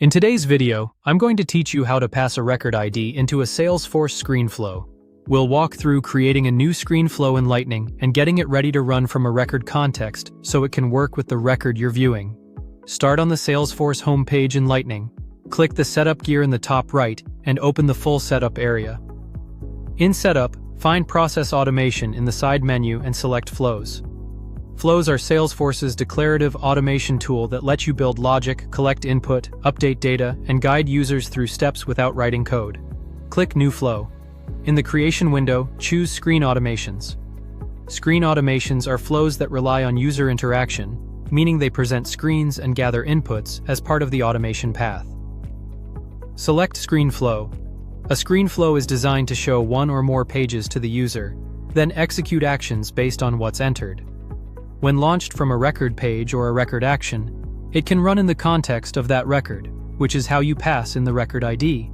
In today's video, I'm going to teach you how to pass a record ID into a Salesforce screen flow. We'll walk through creating a new screen flow in Lightning and getting it ready to run from a record context so it can work with the record you're viewing. Start on the Salesforce homepage in Lightning. Click the Setup gear in the top right and open the full setup area. In Setup, find Process Automation in the side menu and select Flows. Flows are Salesforce's declarative automation tool that lets you build logic, collect input, update data, and guide users through steps without writing code. Click New Flow. In the Creation window, choose Screen Automations. Screen automations are flows that rely on user interaction, meaning they present screens and gather inputs as part of the automation path. Select Screen Flow. A screen flow is designed to show one or more pages to the user, then execute actions based on what's entered. When launched from a record page or a record action, it can run in the context of that record, which is how you pass in the record ID.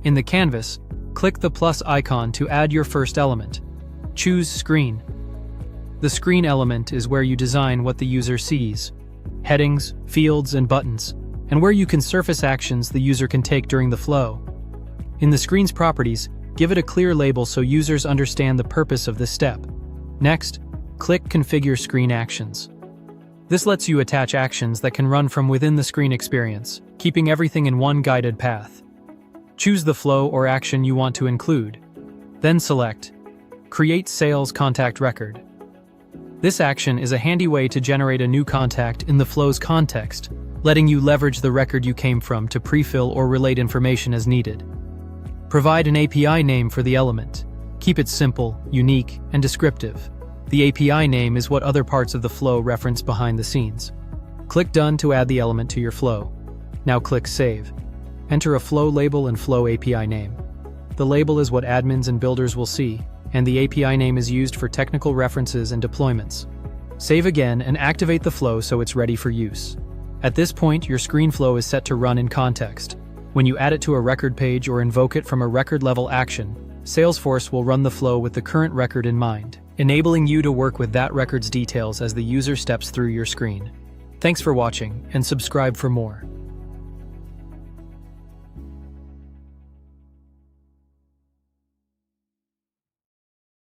In the canvas, click the plus icon to add your first element. Choose Screen. The screen element is where you design what the user sees, headings, fields, and buttons, and where you can surface actions the user can take during the flow. In the screen's properties, give it a clear label so users understand the purpose of this step. Next, click Configure Screen Actions. This lets you attach actions that can run from within the screen experience, keeping everything in one guided path. Choose the flow or action you want to include. Then select Create Sales Contact Record. This action is a handy way to generate a new contact in the flow's context, letting you leverage the record you came from to pre-fill or relate information as needed. Provide an API name for the element. Keep it simple, unique, and descriptive. The API name is what other parts of the flow reference behind the scenes. Click Done to add the element to your flow. Now click Save. Enter a flow label and flow API name. The label is what admins and builders will see, and the API name is used for technical references and deployments. Save again and activate the flow so it's ready for use. At this point, your screen flow is set to run in context. When you add it to a record page or invoke it from a record-level action, Salesforce will run the flow with the current record in mind, enabling you to work with that record's details as the user steps through your screen. Thanks for watching, and subscribe for more.